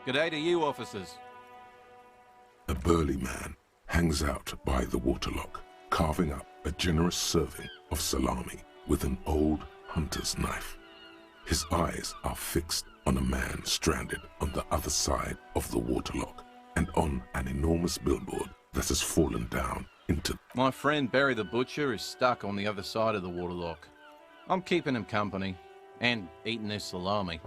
G'day to you, officers. A burly man hangs out by the waterlock, carving up a generous serving of salami with an old hunter's knife. His eyes are fixed on a man stranded on the other side of the waterlock and on an enormous billboard that has fallen down into... My friend Barry the Butcher is stuck on the other side of the waterlock. I'm keeping him company and eating his salami.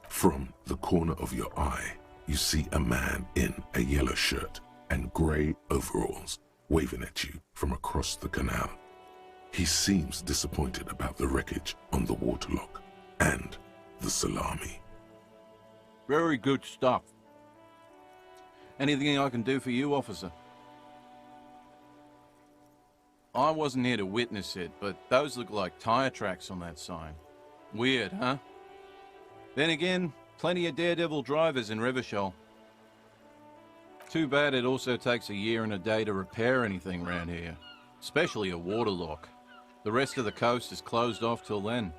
From the corner of your eye, you see a man in a yellow shirt and grey overalls waving at you from across the canal. He seems disappointed about the wreckage on the waterlock and the salami. Very good stuff. Anything I can do for you, officer? I wasn't here to witness it, but those look like tire tracks on that sign. Weird, huh? Then again, plenty of daredevil drivers in Revachol. Too bad it also takes a year and a day to repair anything around here, especially a waterlock. The rest of the coast is closed off till then.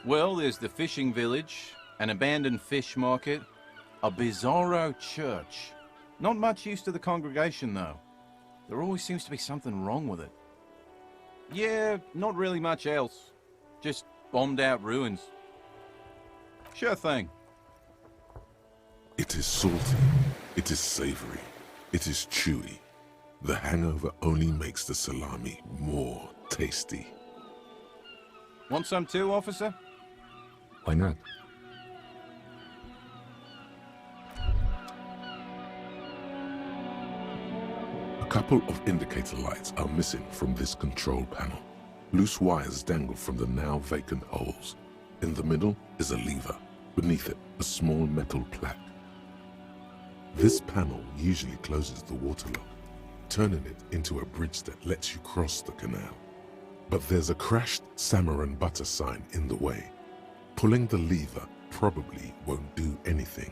Well, there's the fishing village, an abandoned fish market, a bizarro church. Not much use to the congregation, though. There always seems to be something wrong with it. Yeah, not really much else. Just bombed out ruins. Sure thing. It is salty, it is savory, it is chewy. The hangover only makes the salami more tasty. Want some too, officer? Why not? A couple of indicator lights are missing from this control panel. Loose wires dangle from the now vacant holes. In the middle is a lever. Beneath it, a small metal plaque. This panel usually closes the waterlock, turning it into a bridge that lets you cross the canal. But there's a crashed salmon and butter sign in the way. Pulling the lever probably won't do anything.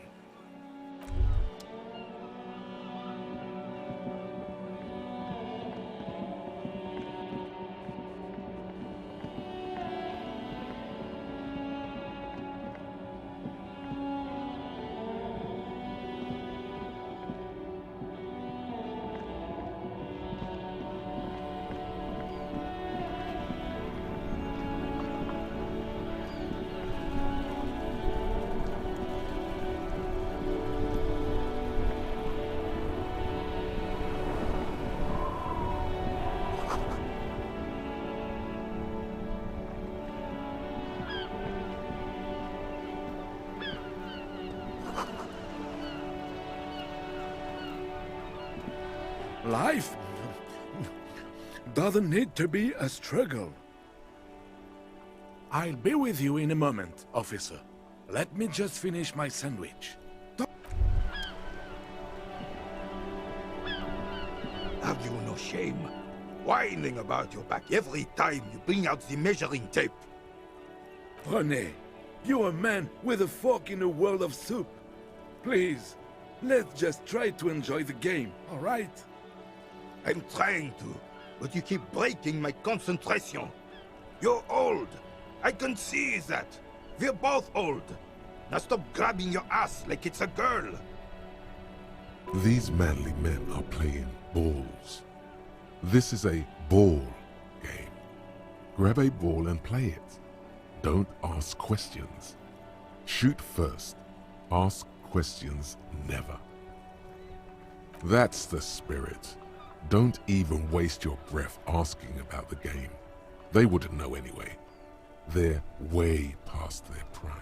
Life doesn't need to be a struggle. I'll be with you in a moment, officer. Let me just finish my sandwich. Have you no shame? Whining about your back every time you bring out the measuring tape. René, you're a man with a fork in a world of soup. Please, let's just try to enjoy the game, all right? I'm trying to, but you keep breaking my concentration. You're old. I can see that. We're both old. Now stop grabbing your ass like it's a girl. These manly men are playing balls. This is a ball game. Grab a ball and play it. Don't ask questions. Shoot first. Ask questions never. That's the spirit. Don't even waste your breath asking about the game. They wouldn't know anyway. They're way past their prime.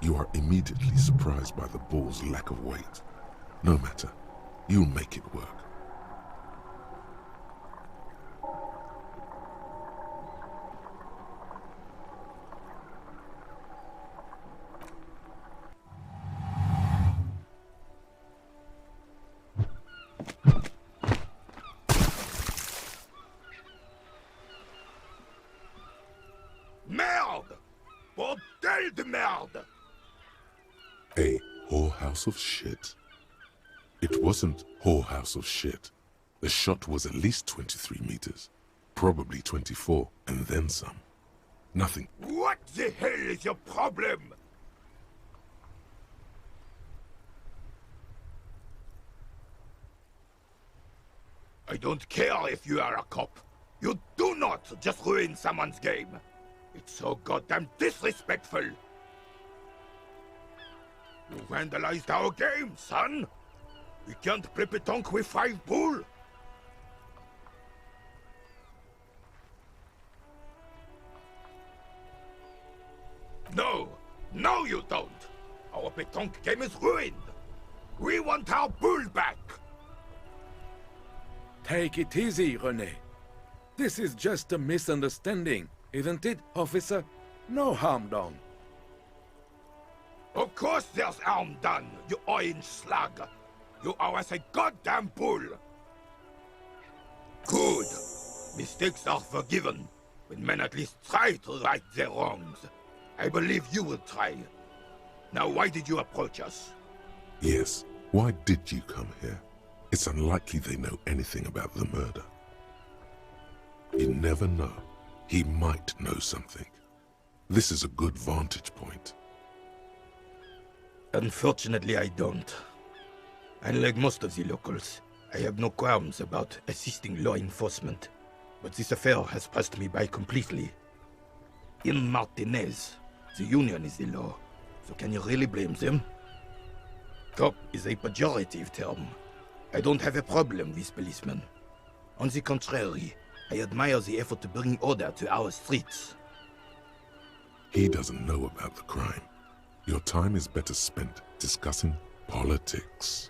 You are immediately surprised by the ball's lack of weight. No matter, you'll make it work. Merde! Bordel de merde! A Whorehouse of shit? It wasn't whorehouse of shit. The shot was at least 23 meters. Probably 24, and then some. Nothing. What the hell is your problem? I don't care if you are a cop. You do not just ruin someone's game. It's so goddamn disrespectful. You vandalized our game, son. We can't play pétanque with 5 bull. No, you don't. Our pétanque game is ruined. We want our bull back. Take it easy, René. This is just a misunderstanding, isn't it, officer? No harm done. Of course there's harm done, you orange slug. You owe us a goddamn bull. Good. Mistakes are forgiven when men at least try to right their wrongs. I believe you will try. Now, why did you approach us? Yes, why did you come here? It's unlikely they know anything about the murder. You never know. He might know something. This is a good vantage point. Unfortunately, I don't. Unlike most of the locals, I have no qualms about assisting law enforcement. But this affair has passed me by completely. In Martinez, the union is the law, so can you really blame them? Cop is a pejorative term. I don't have a problem with policemen. On the contrary, I admire the effort to bring order to our streets. He doesn't know about the crime. Your time is better spent discussing politics.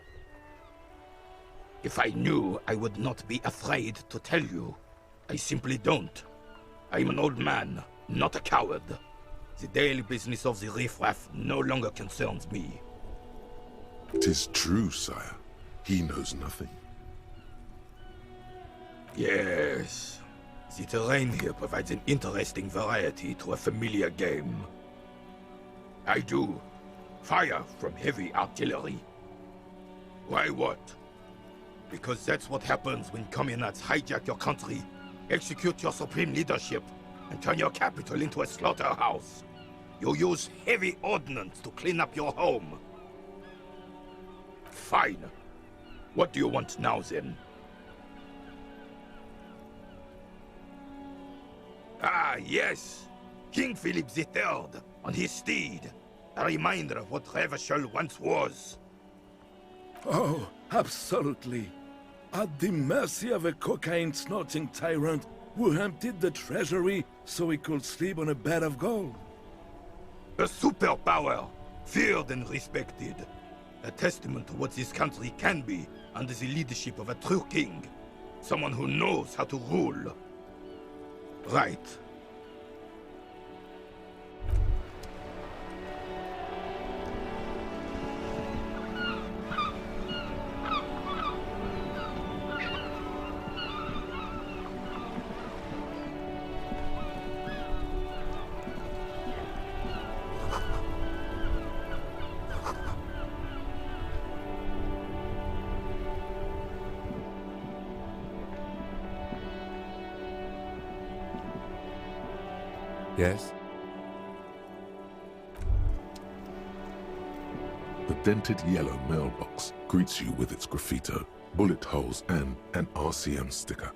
If I knew, I would not be afraid to tell you. I simply don't. I'm an old man, not a coward. The daily business of the riffraff no longer concerns me. 'Tis true, sire. He knows nothing. Yes. The terrain here provides an interesting variety to a familiar game. I do. Fire from heavy artillery. Why what? Because that's what happens when communards hijack your country, execute your supreme leadership, and turn your capital into a slaughterhouse. You use heavy ordnance to clean up your home. Fine. What do you want now, then? Ah, yes! King Philip III, on his steed. A reminder of what Revachol once was. Oh, absolutely. At the mercy of a cocaine-snorting tyrant who emptied the treasury so he could sleep on a bed of gold. A superpower, feared and respected. A testament to what this country can be under the leadership of a true king. Someone who knows how to rule. Right. Yes? The dented yellow mailbox greets you with its graffito, bullet holes, and an RCM sticker.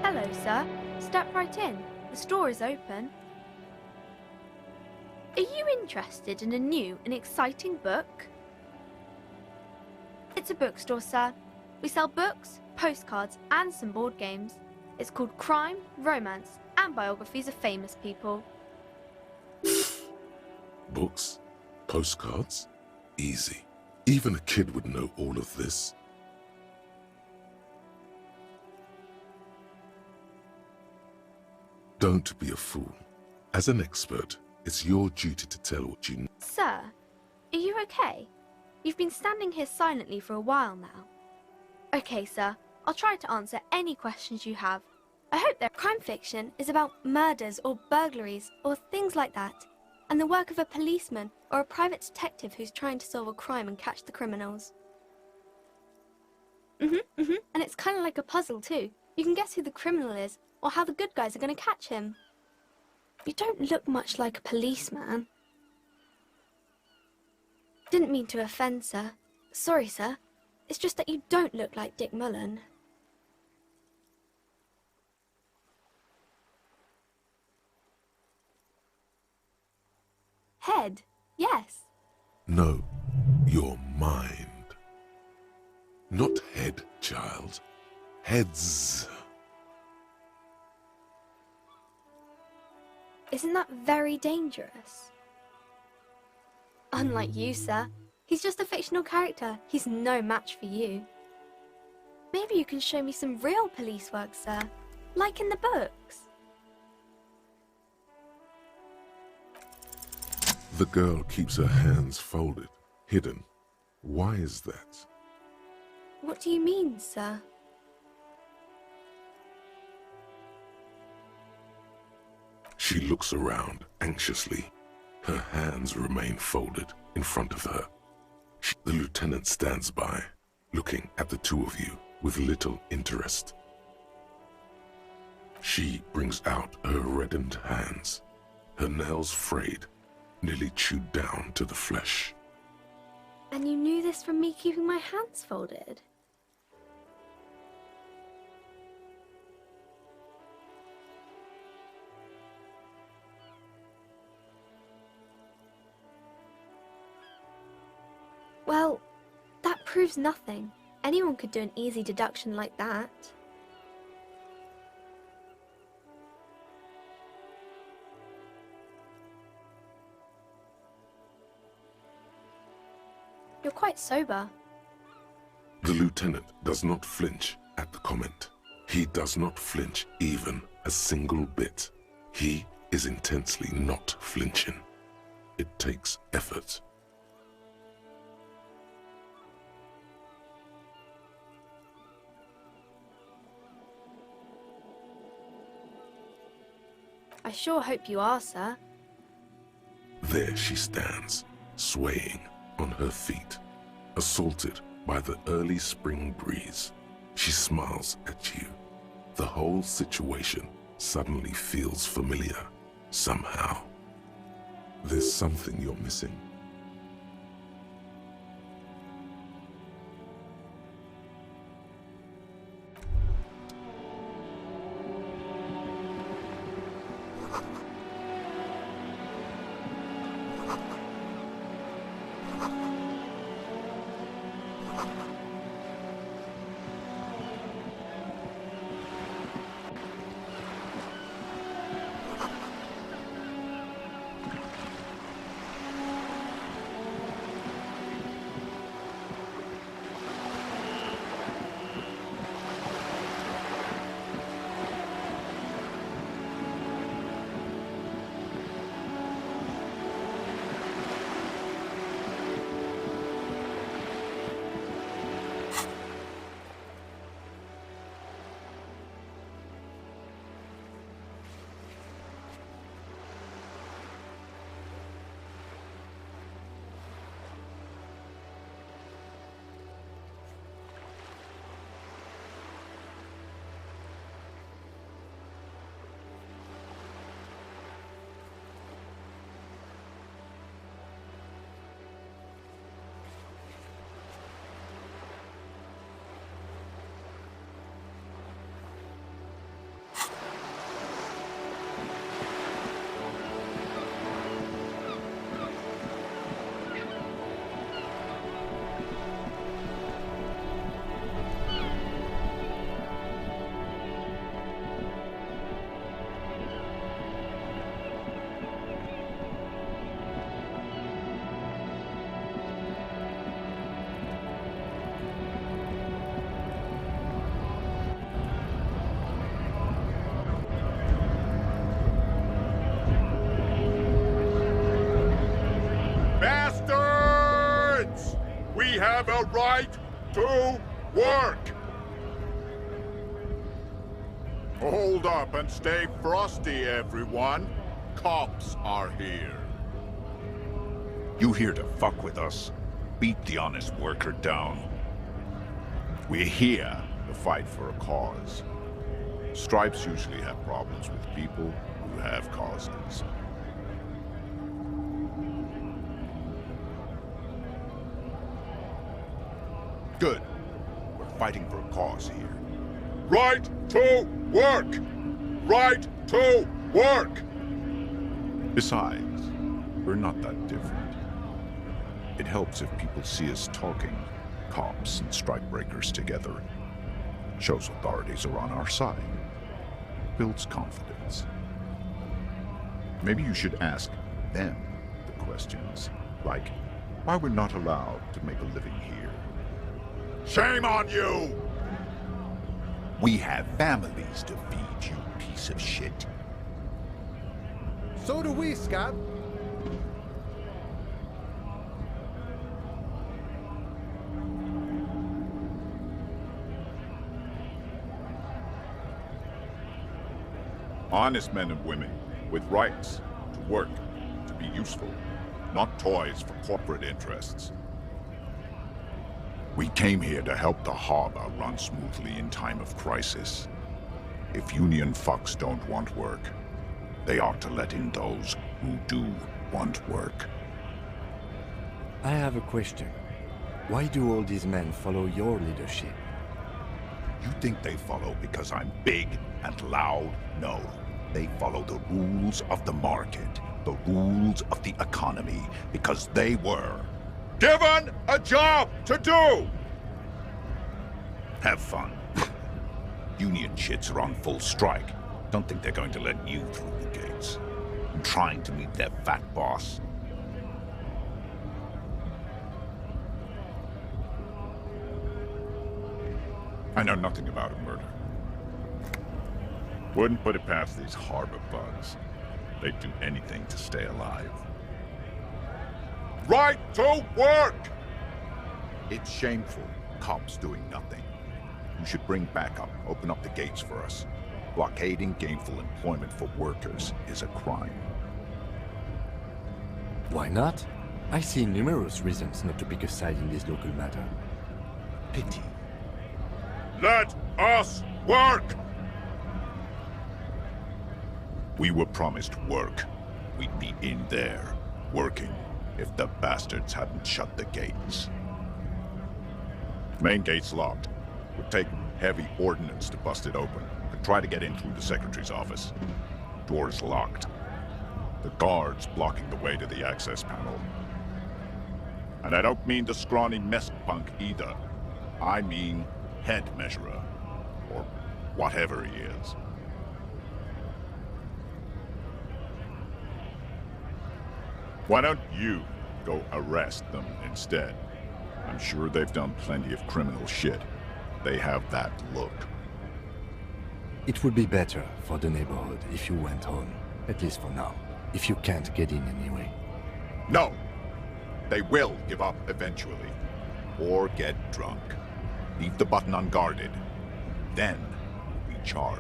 Hello, sir. Step right in. The store is open. Are you interested in a new and exciting book? It's a bookstore, sir. We sell books, postcards, and some board games. It's called Crime, Romance, and Biographies of Famous People. Books? Postcards? Easy. Even a kid would know all of this. Don't be a fool. As an expert, It's your duty to tell what you know. Sir, are you okay? You've been standing here silently for a while now. Okay, sir, I'll try to answer any questions you have. I hope that crime fiction is about murders or burglaries or things like that, and the work of a policeman or a private detective who's trying to solve a crime and catch the criminals. And it's kind of like a puzzle too. You can guess who the criminal is or how the good guys are going to catch him. You don't look much like a policeman. Didn't mean to offend, sir. Sorry, sir. It's just that you don't look like Dick Mullen. Head, yes. No, your mind. Not head, child. Heads. Isn't that very dangerous? Unlike you, sir. He's just a fictional character. He's no match for you. Maybe you can show me some real police work, sir. Like in the books. The girl keeps her hands folded, hidden. Why is that? What do you mean, sir? She looks around anxiously. Her hands remain folded in front of her. The lieutenant stands by, looking at the two of you with little interest. She brings out her reddened hands, her nails frayed, nearly chewed down to the flesh. And you knew this from me keeping my hands folded? Well, that proves nothing. Anyone could do an easy deduction like that. You're quite sober. The lieutenant does not flinch at the comment. He does not flinch even a single bit. He is intensely not flinching. It takes effort. I sure hope you are, sir. There she stands, swaying on her feet, assaulted by the early spring breeze. She smiles at you. The whole situation suddenly feels familiar, somehow. There's something you're missing. have a right to work! Hold up and stay frosty, everyone. Cops are here. You here to fuck with us? Beat the honest worker down. We're here to fight for a cause. Stripes usually have problems with people who have causes. Good. We're fighting for a cause here. Right to work! Right to work! Besides, we're not that different. It helps if people see us talking, cops and strikebreakers together. Shows authorities are on our side. Builds confidence. Maybe you should ask them the questions, like why we're not allowed to make a living here. Shame on you! We have families to feed, you piece of shit. So do we, Scab. Honest men and women with rights to work, to be useful, not toys for corporate interests. We came here to help the harbor run smoothly in time of crisis. If union fucks don't want work, they ought to let in those who do want work. I have a question. Why do all these men follow your leadership? You think they follow because I'm big and loud? No. They follow the rules of the market, the rules of the economy, because they were given a job to do! Have fun. Union shits are on full strike. Don't think they're going to let you through the gates. I'm trying to meet their fat boss. I know nothing about a murder. Wouldn't put it past these harbor bugs. They'd do anything to stay alive. Right to work! It's shameful. Cops doing nothing. You should bring backup. Open up the gates for us. Blockading gainful employment for workers is a crime. Why not? I see numerous reasons not to pick a side in this local matter. Pity. Let us work! We were promised work. We'd be in there, working, if the bastards hadn't shut the gates. Main gate's locked. Would take heavy ordnance to bust it open. Could try to get in through the secretary's office. Door's locked. The guard's blocking the way to the access panel. And I don't mean the scrawny mess punk either. I mean head measurer. Or whatever he is. Why don't you go arrest them instead? I'm sure they've done plenty of criminal shit. They have that look. It would be better for the neighborhood if you went home, at least for now, if you can't get in anyway. No! They will give up eventually. Or get drunk. Leave the button unguarded. Then we charge.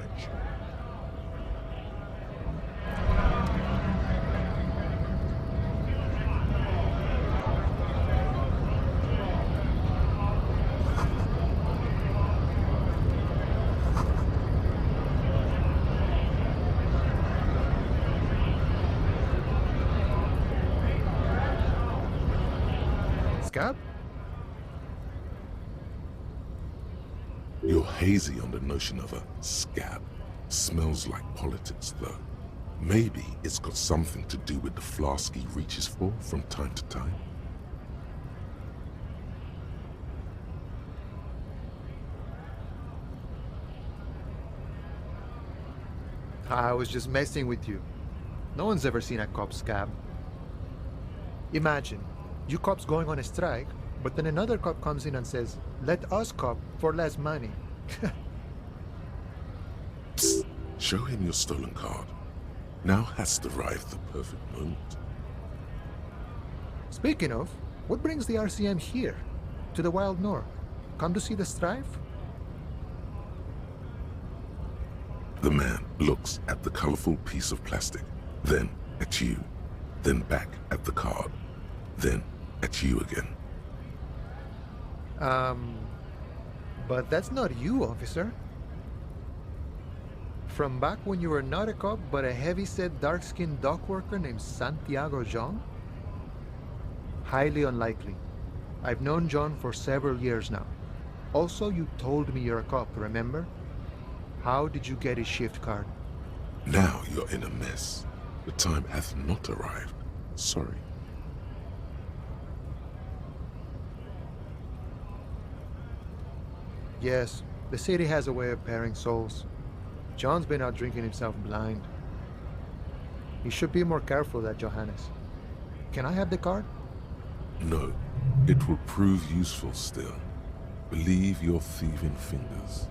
Scab? You're hazy on the notion of a scab. Smells like politics, though. Maybe it's got something to do with the flask he reaches for from time to time. I was just messing with you. No one's ever seen a cop scab. Imagine, you cops going on a strike, but then another cop comes in and says, let us cop for less money. Psst. Show him your stolen card. Now has arrived the perfect moment. Speaking of, what brings the RCM here? To the wild north. Come to see the strife? The man looks at the colorful piece of plastic, then at you, then back at the card, then at you again. But that's not you, officer. From back when you were not a cop, but a heavy-set, dark-skinned dock worker named Santiago John? Highly unlikely. I've known John for several years now. Also, you told me you're a cop, remember? How did you get his shift card? Now you're in a mess. The time hath not arrived. Sorry. Yes, the city has a way of pairing souls. John's been out drinking himself blind. He should be more careful, that Johannes. Can I have the card? No, it will prove useful still. Believe your thieving fingers.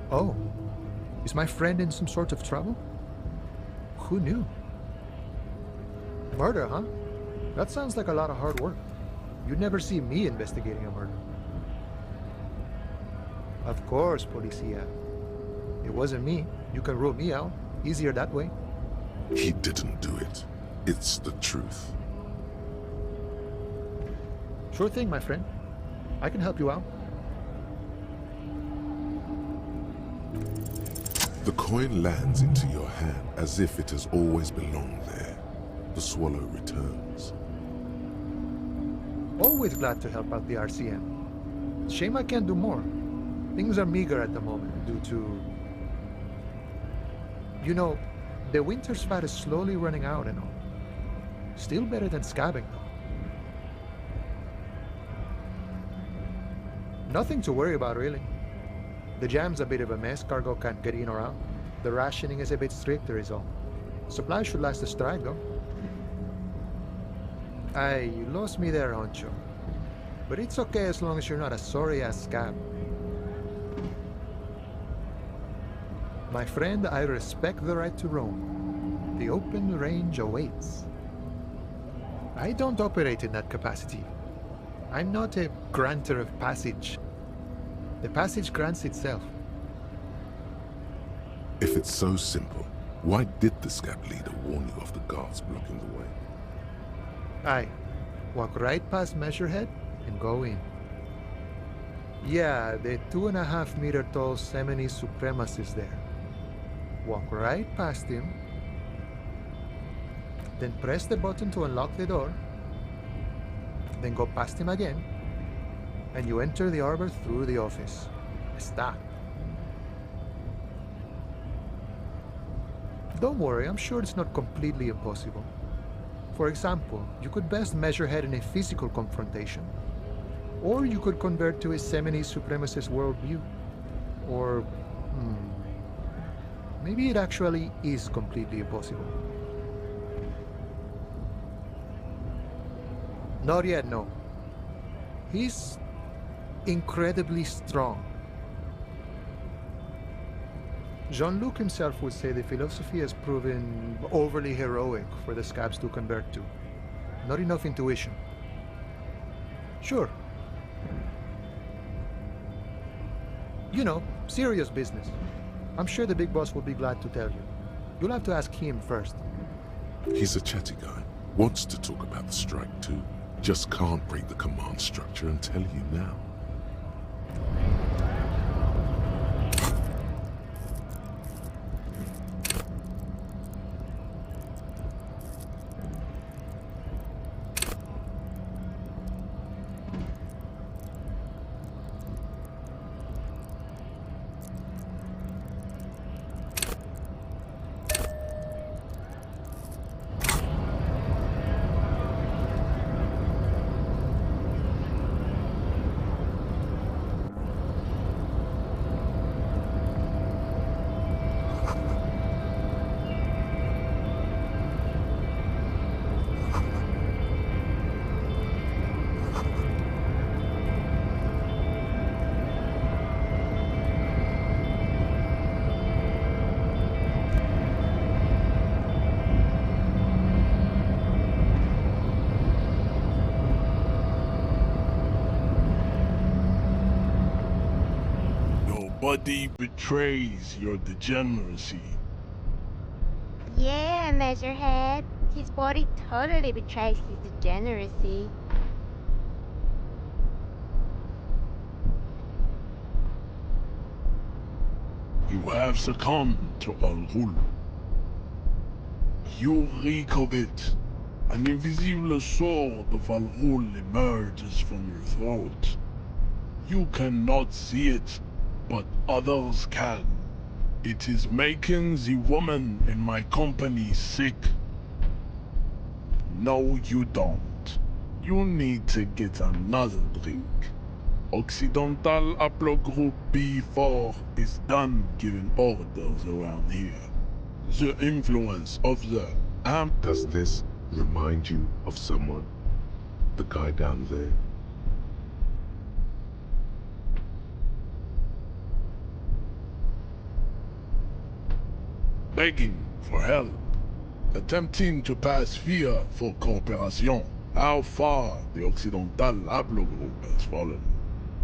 Oh, is my friend in some sort of trouble? Who knew? Murder, huh? That sounds like a lot of hard work. You'd never see me investigating a murder. Of course, Policia. It wasn't me. You can rule me out. Easier that way. He didn't do it. It's the truth. Sure thing, my friend. I can help you out. The coin lands into your hand as if it has always belonged there. The swallow returns. Always glad to help out the RCM. Shame I can't do more. Things are meager at the moment due to... You know, the winter's fat is slowly running out and all. Still better than scabbing, though. Nothing to worry about, really. The jam's a bit of a mess, cargo can't get in or out. The rationing is a bit stricter is all. Supplies should last the strike, though. Aye, you lost me there, Honcho. But it's okay as long as you're not a sorry-ass scab. My friend, I respect the right to roam. The open range awaits. I don't operate in that capacity. I'm not a granter of passage. The passage grants itself. If it's so simple, why did the scab leader warn you of the guards blocking the way? Aye. Walk right past Measurehead and go in. Yeah, the 2.5 meter tall Semini supremacist there. Walk right past him, then press the button to unlock the door, then go past him again, and you enter the arbor through the office. Está. Don't worry, I'm sure it's not completely impossible. For example, you could best measure head in a physical confrontation, or you could convert to a Semini supremacist worldview, or maybe it actually is completely impossible. Not yet, no. He's incredibly strong. Jean-Luc himself would say the philosophy has proven overly heroic for the scabs to convert to. Not enough intuition. Sure. You know, serious business. I'm sure the big boss will be glad to tell you. You'll have to ask him first. He's a chatty guy. Wants to talk about the strike too. Just can't break the command structure and tell you now. body betrays your degeneracy. Yeah, Measurehead. His body totally betrays his degeneracy. You have succumbed to Al-Ghul. You reek of it. An invisible sword of Al-Ghul emerges from your throat. You cannot see it, but others can. It is making the woman in my company sick. No, you don't. You need to get another drink. Occidental Haplogroup B4 is done giving orders around here. The influence of the Does this remind you of someone? The guy down there? begging for help, attempting to pass fear for cooperation. How far the Occidental Haplogroup has fallen.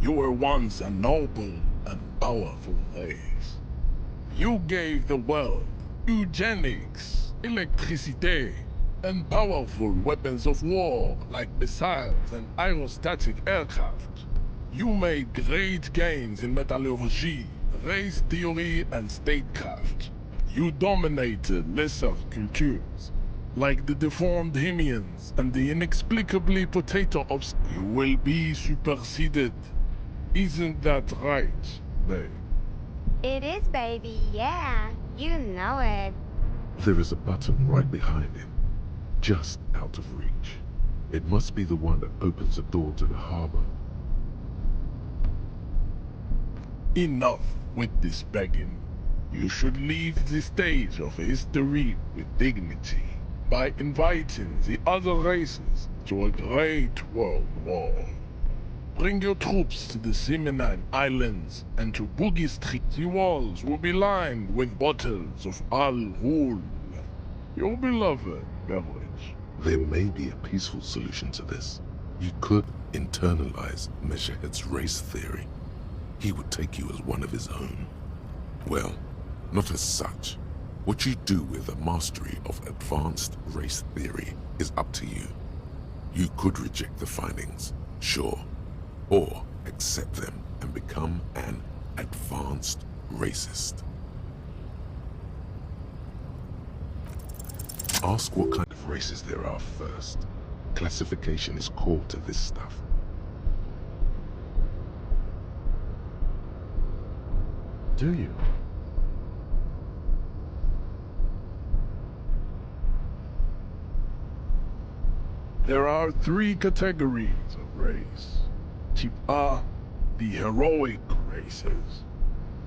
You were once a noble and powerful race. You gave the world eugenics, electricity, and powerful weapons of war like missiles and aerostatic aircraft. You made great gains in metallurgy, race theory, and statecraft. You dominated lesser cultures, like the deformed Hemians and the inexplicably potato obs. You will be superseded. Isn't that right, babe? It is, baby, yeah. You know it. There is a button right behind him, just out of reach. It must be the one that opens the door to the harbor. Enough with this begging. You should leave the stage of history with dignity by inviting the other races to a great world war. Bring your troops to the Simonine Islands and to Boogie Street. The walls will be lined with bottles of Al-Ghul, your beloved beverage. There may be a peaceful solution to this. You could internalize Measurehead's race theory. He would take you as one of his own. Well, not as such. What you do with the mastery of advanced race theory is up to you. You could reject the findings, sure, or accept them and become an advanced racist. Ask what kind of races there are first. Classification is core to this stuff. Do you? There are 3 categories of race. Type A, the heroic races.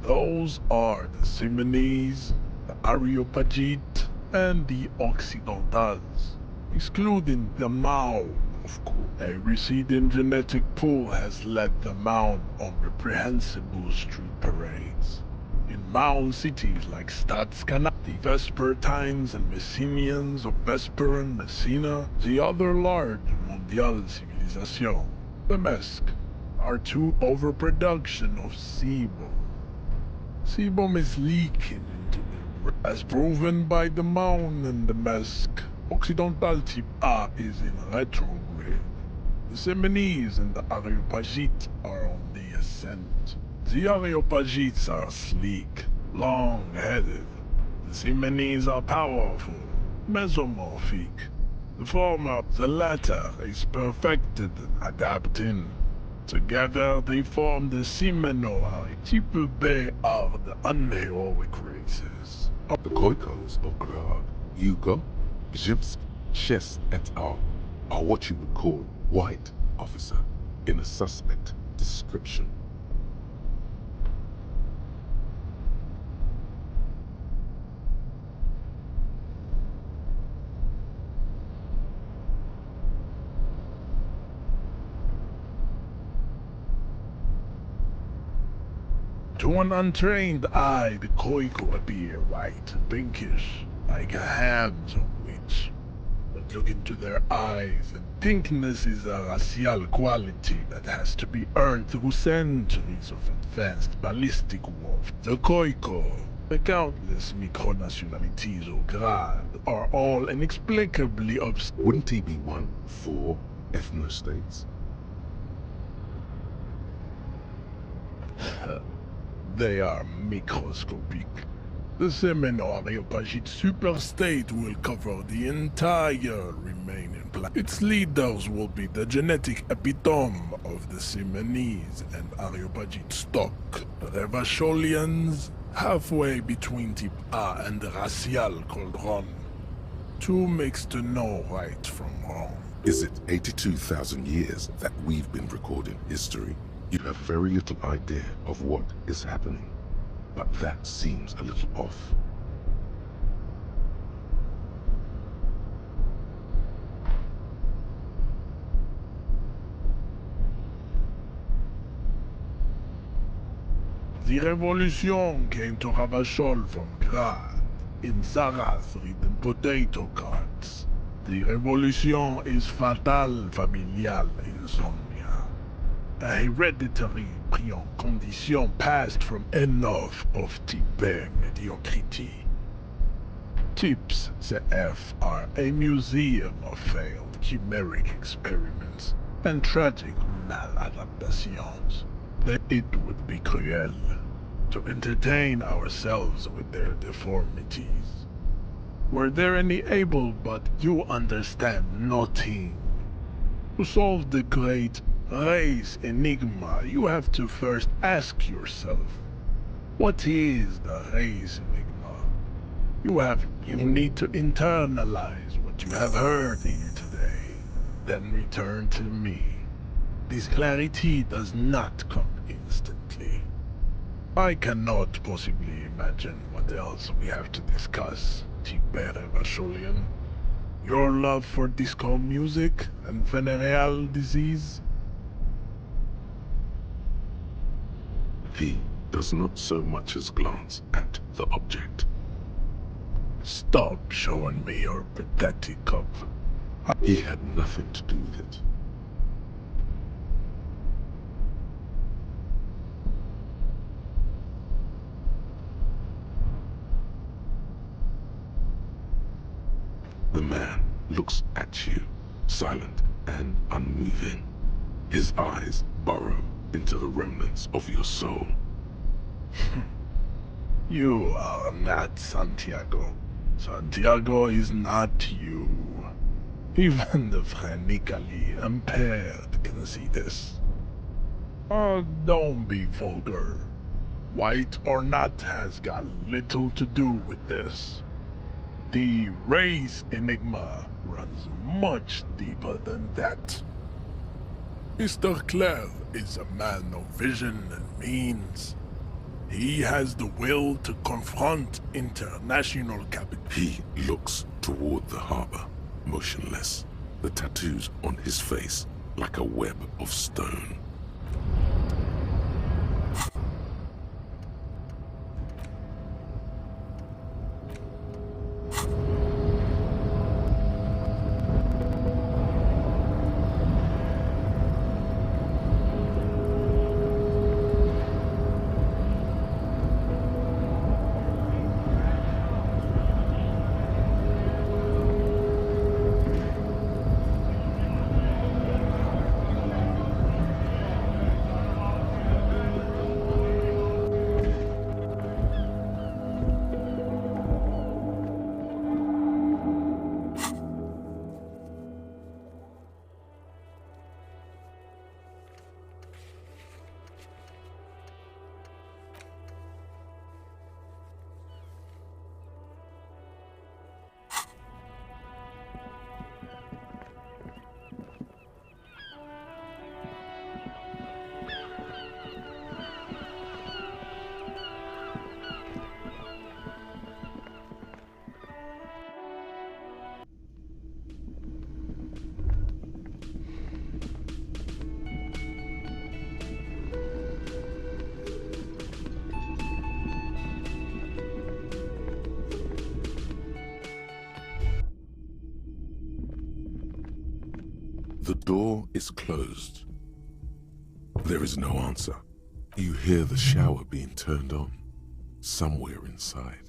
Those are the Simonese, the Areopagite, and the Occidentals, excluding the Mao, of course. A receding genetic pool has led the Mao on reprehensible street parades. In Mao cities like Stadskana, the Vespertines and Messenians of Vesper and Messina, the other large Mondial civilization, the Mesk, are to overproduction of sebum. Sebum is leaking into the as proven by the Maun and the Mesk. Occidental type A is in retrograde. The Simonese and the Areopagites are on the ascent. The Areopagites are sleek, long-headed. The Simonese are powerful, mesomorphic. The latter is perfected at adapting. Together they form the Seminoid. Type B are the unheroic races. The Khoikos of Grad, Yugo, Bzhibsk, Chest et al. Are what you would call white, officer, in a suspect description. To an untrained eye, the Khoiko appear white and pinkish, like a ham's on which. But look into their eyes and think this is a racial quality that has to be earned through centuries of advanced ballistic warfare. The Khoikhoi, the countless micronationalities au grade, are all inexplicably obsessed. Wouldn't he be one for ethnostates? They are microscopic. The Seminole Areopagite superstate will cover the entire remaining planet. Its leaders will be the genetic epitome of the Simonese and Areopagite stock. The Revacholians, halfway between Type A and the racial Cauldron. Too mixed to know right from wrong. Is it 82,000 years that we've been recording history? You have very little idea of what is happening, but that seems a little off. The revolution came to Ravachol from Grad, in Sarras-ridden potato carts. The revolution is fatal familial insomnia. A hereditary condition passed from enough of type mediocrity. Types CF are a museum of failed chimeric experiments and tragic maladaptations. It would be cruel to entertain ourselves with their deformities. Were there any able but you understand nothing? To solve the great race enigma, you have to first ask yourself, what is the race enigma? You need to internalize what you have heard here today, then return to me. This clarity does not come instantly. I cannot possibly imagine what else we have to discuss, Tibere Vacholian. Your love for disco music and venereal disease? He does not so much as glance at the object. Stop showing me your pathetic cup. He had nothing to do with it. The man looks at you, silent and unmoving. His eyes burrow into the remnants of your soul. You are not Santiago. Santiago is not you. Even the phrenically impaired can see this. Oh, don't be vulgar. White or not has got little to do with this. The race enigma runs much deeper than that. Mr. Clare is a man of vision and means. He has the will to confront international capital. He looks toward the harbor, motionless, the tattoos on his face like a web of stone. The door is closed. There is no answer. You hear the shower being turned on somewhere inside.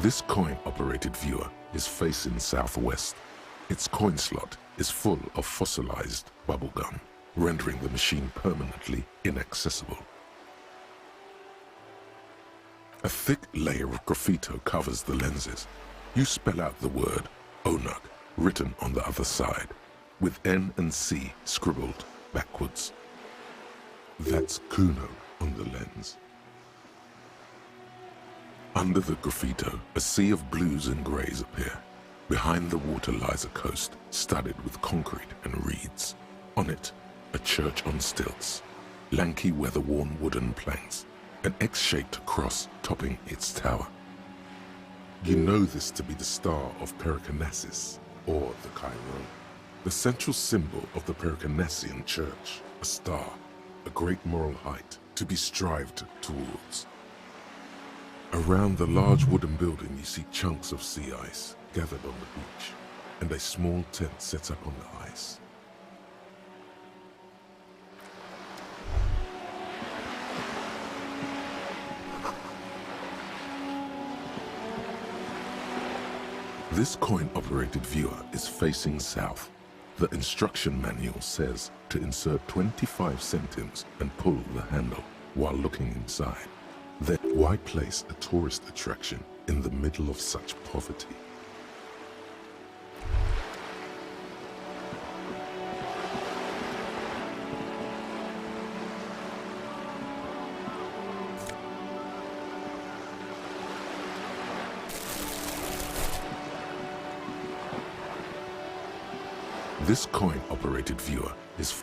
This coin-operated viewer is facing southwest. Its coin slot is full of fossilized bubblegum, rendering the machine permanently inaccessible. A thick layer of graffito covers the lenses. You spell out the word Onug written on the other side, with N and C scribbled backwards. That's Kuno on the lens. Under the graffito, a sea of blues and greys appear. Behind the water lies a coast studded with concrete and reeds. On it, a church on stilts, lanky weather-worn wooden planks, an X-shaped cross topping its tower. You know this to be the Star of Pericarnassus, or the Chiron, the central symbol of the Pericarnassian Church, a star, a great moral height to be strived towards. Around the large wooden building you see chunks of sea ice gathered on the beach, and a small tent set up on the ice. This coin-operated viewer is facing south. The instruction manual says to insert 25 centimes and pull the handle while looking inside. Then why place a tourist attraction in the middle of such poverty? This coin-operated viewer is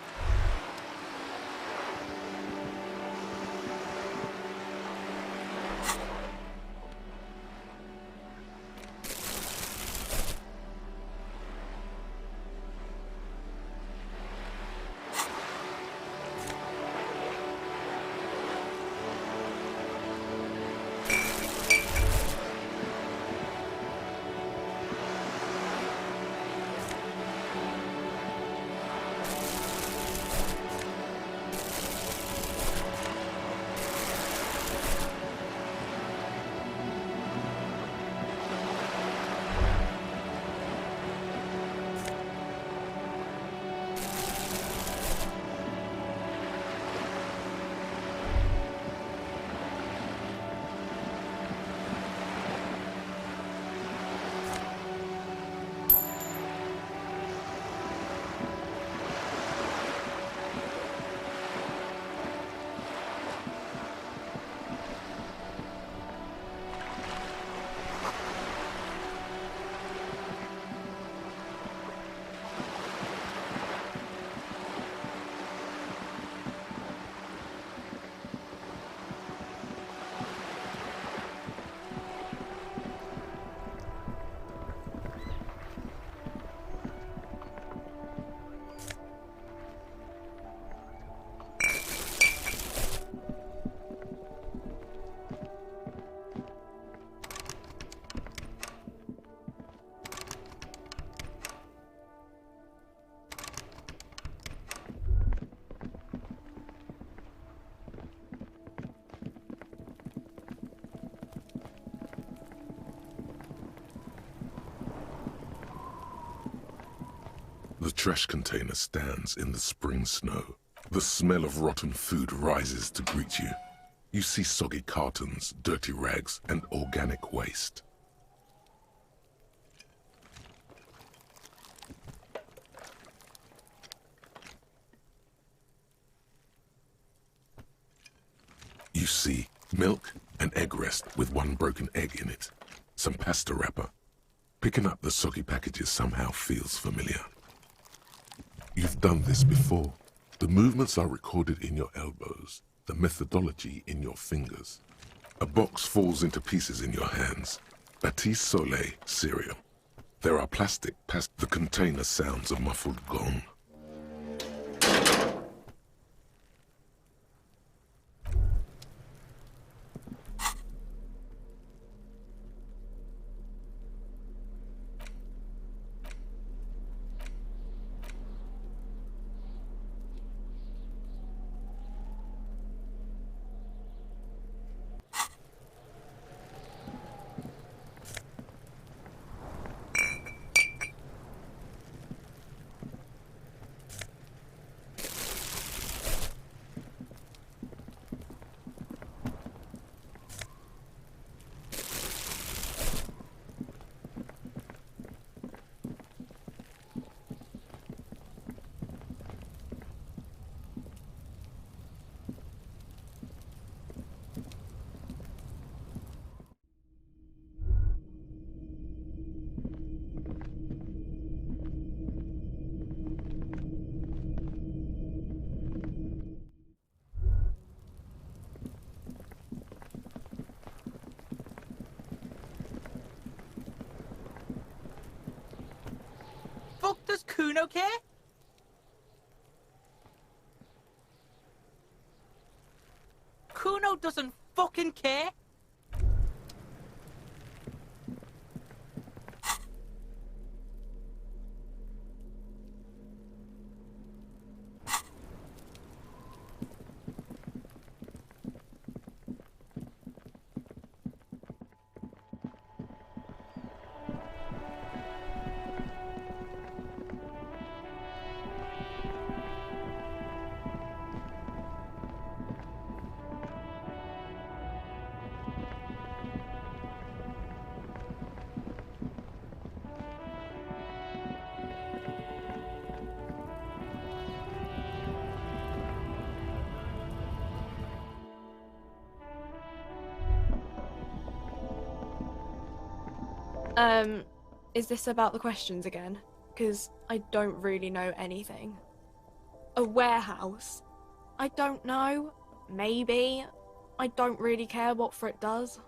trash container stands in the spring snow. The smell of rotten food rises to greet you. You see soggy cartons, dirty rags, and organic waste. You see milk, an egg rest with one broken egg in it, some pasta wrapper. Picking up the soggy packages somehow feels familiar. You've done this before. The movements are recorded in your elbows, the methodology in your fingers. A box falls into pieces in your hands. Batiste Soleil cereal. There are plastic past the container sounds a muffled gong. Does Kuno care? Kuno doesn't fucking care. Is this about the questions again? Because I don't really know anything. A warehouse? I don't know. Maybe. I don't really care what Frit does.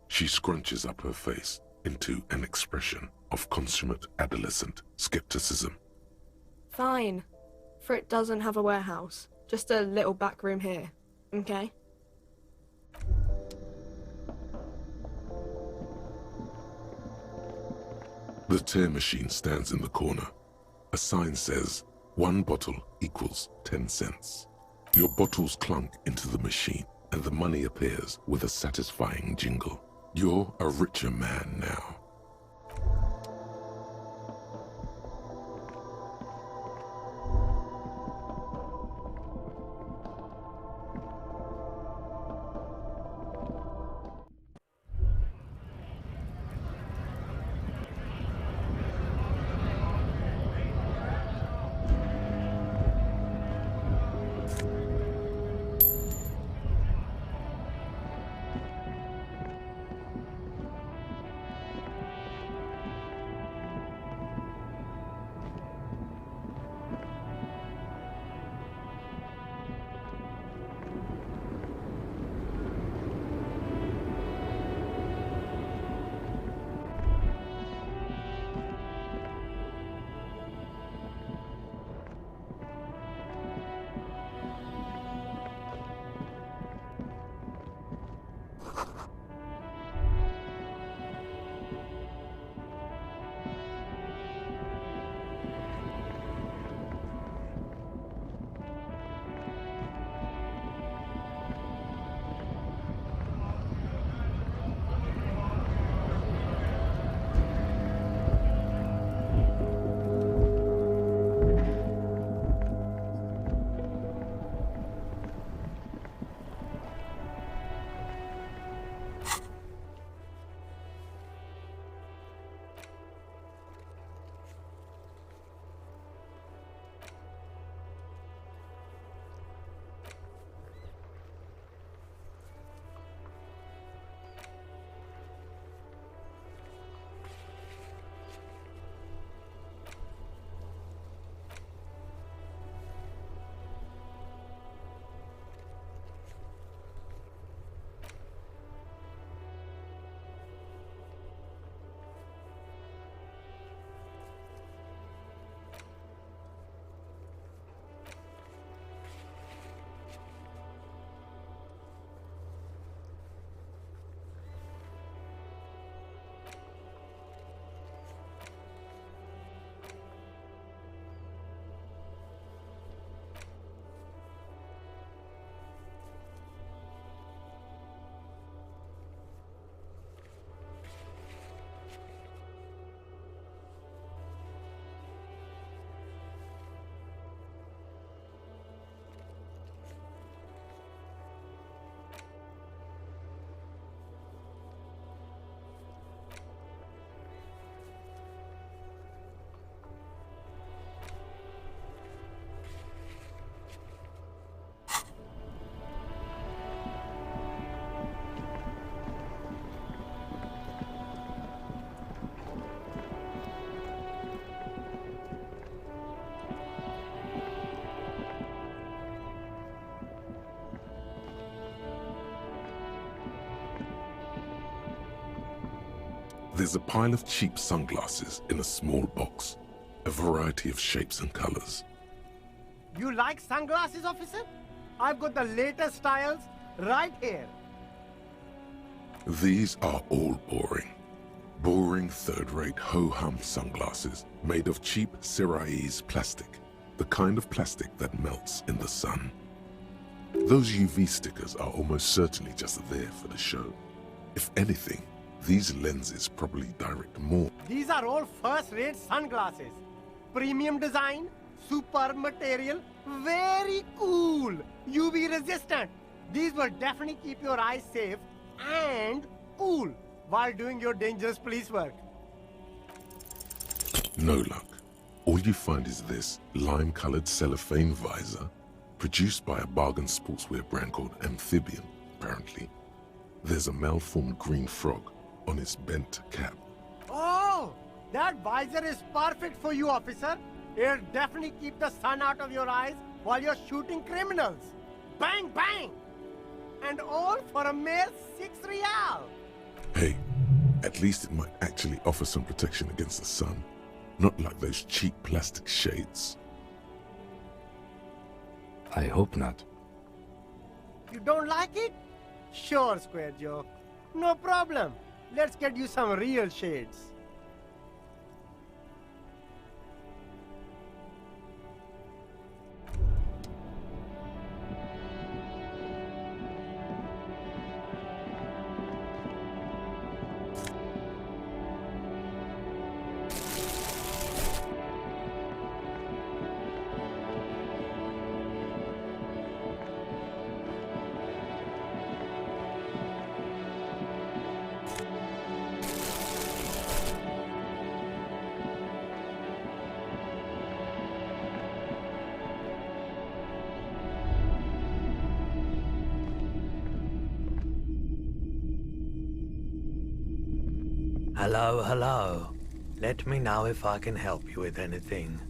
She scrunches up her face into an expression of consummate adolescent skepticism. Fine. Frit doesn't have a warehouse. Just a little back room here. Okay? The tear machine stands in the corner. A sign says, 1 bottle equals 10 cents. Your bottles clunk into the machine, and the money appears with a satisfying jingle. You're a richer man now. There's a pile of cheap sunglasses in a small box, a variety of shapes and colors. You like sunglasses, officer? I've got the latest styles right here. These are all boring. Boring third-rate ho-hum sunglasses made of cheap Syrahese plastic, the kind of plastic that melts in the sun. Those UV stickers are almost certainly just there for the show. If anything, these lenses probably direct more. These are all first-rate sunglasses. Premium design, super material, very cool, UV resistant. These will definitely keep your eyes safe and cool while doing your dangerous police work. No luck. All you find is this lime-colored cellophane visor, produced by a bargain sportswear brand called Amphibian, apparently. There's a malformed green frog on its bent cap. Oh, that visor is perfect for you, officer. It'll definitely keep the sun out of your eyes while you're shooting criminals. Bang, bang! And all for a mere 6 real. Hey, at least it might actually offer some protection against the sun. Not like those cheap plastic shades. I hope not. You don't like it? Sure, Square Joe. No problem. Let's get you some real shades. Hello, hello. Let me know if I can help you with anything.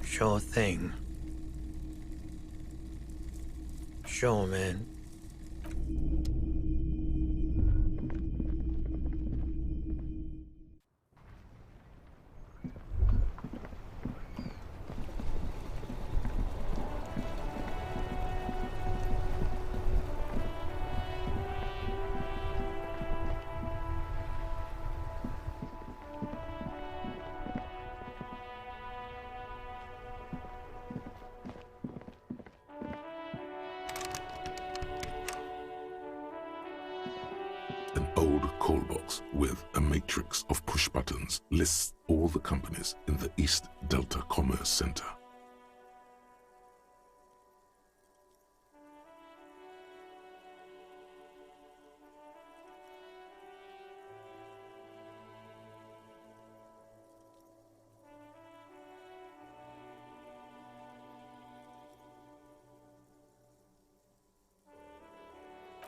Sure thing. Sure, man. An old call box with a matrix of push buttons lists all the companies in the East Delta Commerce Center.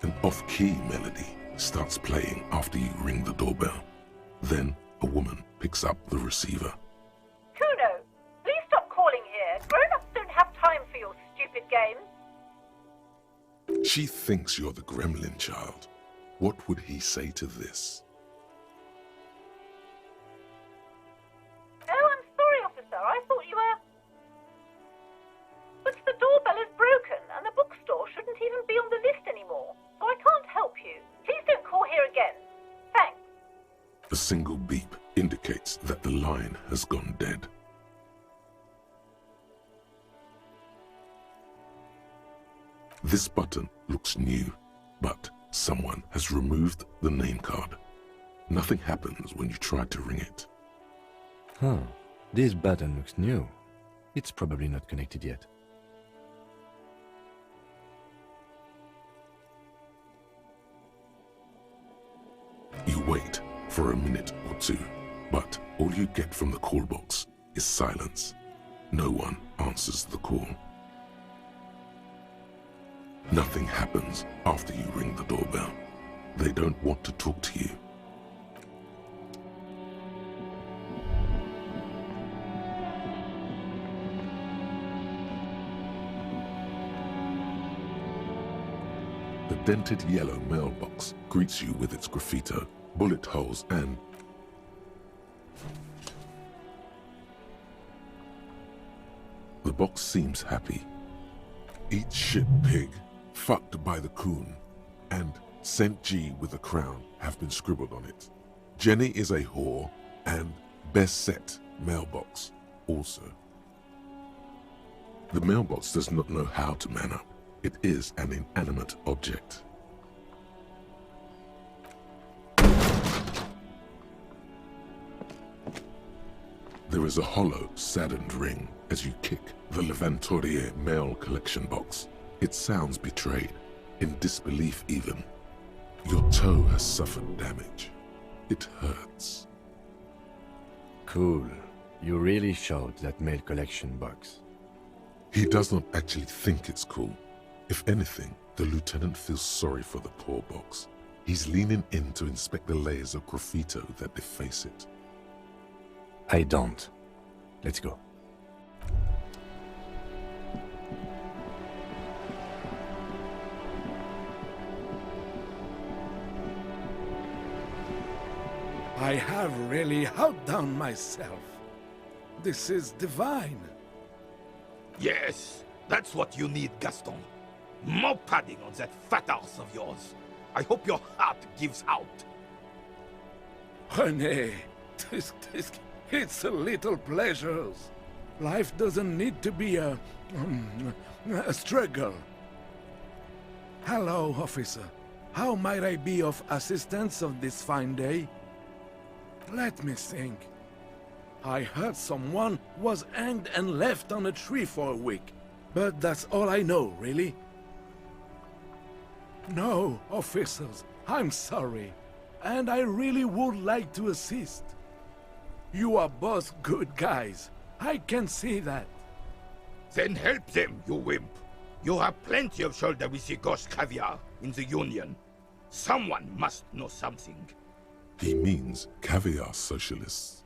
An off-key melody starts playing after you ring the doorbell. Then a woman picks up the receiver. Kuno, please stop calling here. Grown-ups don't have time for your stupid games. She thinks you're the gremlin child. What would he say to this? Oh, I'm sorry, officer. I thought you were... But the doorbell is broken, and the bookstore shouldn't even be on the list anymore. So I can't help you. Please don't call here again. Thanks. A single beep indicates that the line has gone dead. This button looks new, but someone has removed the name card. Nothing happens when you try to ring it. Huh. This button looks new. It's probably not connected yet. You wait for a minute or two, but all you get from the call box is silence. No one answers the call. Nothing happens after you ring the doorbell. They don't want to talk to you. The dented yellow mailbox greets you with its graffito, bullet holes, and the box seems happy. Eat shit pig, fucked by the coon, and St. G with a crown have been scribbled on it. Jenny is a whore, and best set mailbox also. The mailbox does not know how to man up. It is an inanimate object. There is a hollow, saddened ring as you kick the Levantorie mail collection box. It sounds betrayed, in disbelief even. Your toe has suffered damage. It hurts. Cool. You really showed that mail collection box. He does not actually think it's cool. If anything, the lieutenant feels sorry for the poor box. He's leaning in to inspect the layers of graffito that deface it. I don't. Let's go. I have really outdone myself. This is divine. Yes, that's what you need, Gaston. More padding on that fat arse of yours. I hope your heart gives out. René, it's a little pleasures. Life doesn't need to be a struggle. Hello, officer. How might I be of assistance on this fine day? Let me think. I heard someone was hanged and left on a tree for a week, but that's all I know, really. No, officers, I'm sorry, and I really would like to assist. You are both good guys. I can see that. Then help them, you wimp. You have plenty of shoulder with your gauche caviar in the Union. Someone must know something. He means caviar socialists.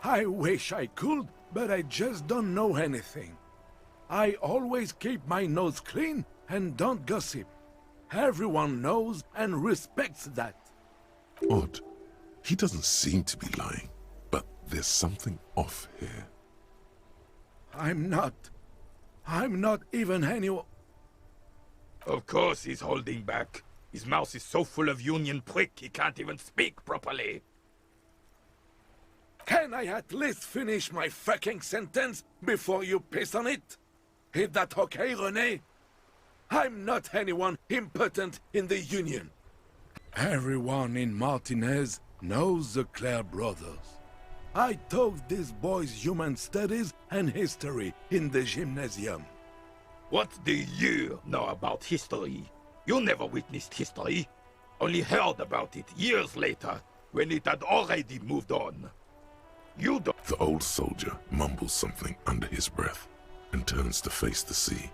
I wish I could, but I just don't know anything. I always keep my nose clean and don't gossip. Everyone knows and respects that. Odd. He doesn't seem to be lying, but there's something off here. I'm not even anyone. Of course he's holding back. His mouth is so full of Union prick he can't even speak properly. Can I at least finish my fucking sentence before you piss on it? Is that okay, René? I'm not anyone impotent in the Union. Everyone in Martinez knows the Clare brothers. I taught these boys human studies and history in the gymnasium. What do you know about history? You never witnessed history, only heard about it years later, when it had already moved on. You don't— The old soldier mumbles something under his breath and turns to face the sea.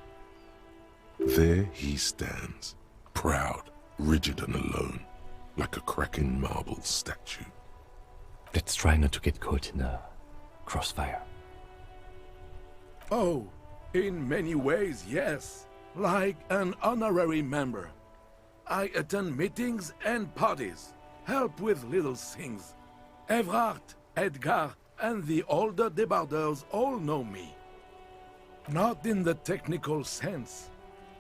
There he stands, proud, rigid and alone, like a cracking marble statue. Let's try not to get caught in the crossfire. Oh, in many ways, yes. Like an honorary member. I attend meetings and parties, help with little things. Evrard, Edgar, and the older debarders all know me. Not in the technical sense.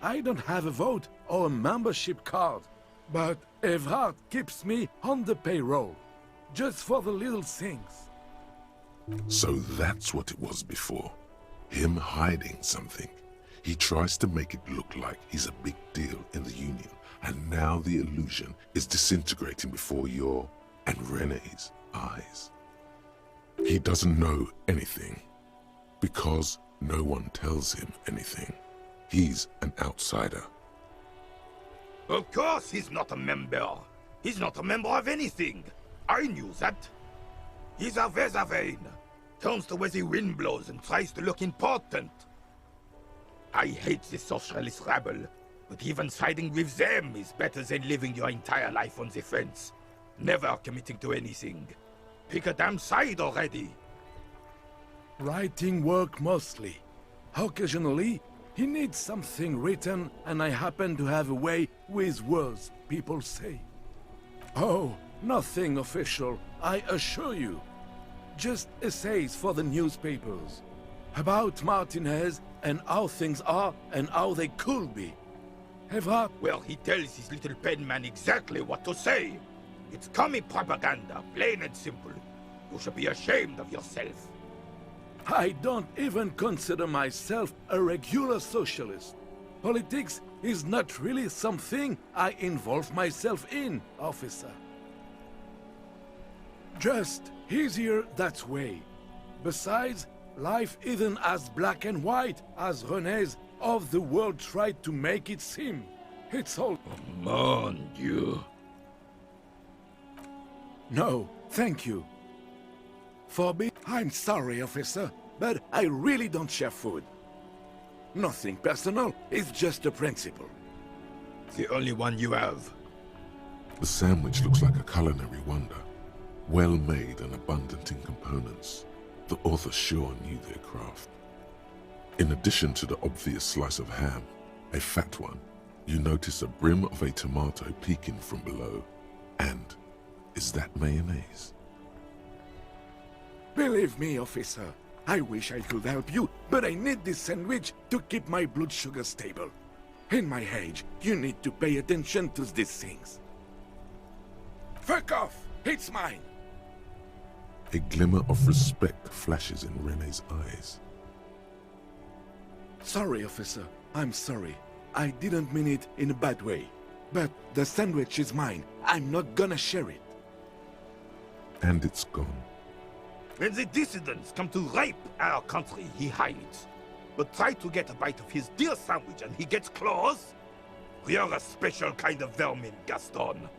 I don't have a vote or a membership card, but Evrard keeps me on the payroll, just for the little things. So that's what it was before. Him hiding something. He tries to make it look like he's a big deal in the Union, and now the illusion is disintegrating before your and René's eyes. He doesn't know anything, because no one tells him anything. He's an outsider. Of course he's not a member. He's not a member of anything. I knew that. He's a Vezavane. Turns the way the wind blows and tries to look important. I hate this socialist rabble, but even siding with them is better than living your entire life on the fence, never committing to anything. Pick a damn side already. Writing work mostly. Occasionally, He needs something written, and I happen to have a way with words, people say. Oh, nothing official, I assure you. Just essays for the newspapers. About Martinez and how things are and how they could be. Evrard? Well, he tells his little pen man exactly what to say. It's commie propaganda, plain and simple. You should be ashamed of yourself. I don't even consider myself a regular socialist. Politics is not really something I involve myself in, officer. Just easier that way. Besides, life isn't as black and white as René's of the world tried to make it seem. It's all... Mon Dieu. No, thank you. I'm sorry, officer, but I really don't share food. Nothing personal, it's just a principle. The only one you have. The sandwich looks like a culinary wonder. Well made and abundant in components. The author sure knew their craft. In addition to the obvious slice of ham, a fat one, you notice a brim of a tomato peeking from below. And is that mayonnaise? Believe me, officer, I wish I could help you, but I need this sandwich to keep my blood sugar stable. In my age, you need to pay attention to these things. Fuck off! It's mine! A glimmer of respect flashes in René's eyes. Sorry, officer. I'm sorry. I didn't mean it in a bad way. But the sandwich is mine. I'm not gonna share it. And it's gone. When the dissidents come to rape our country, he hides. But try to get a bite of his dear sandwich and he gets claws? You're a special kind of vermin, Gaston.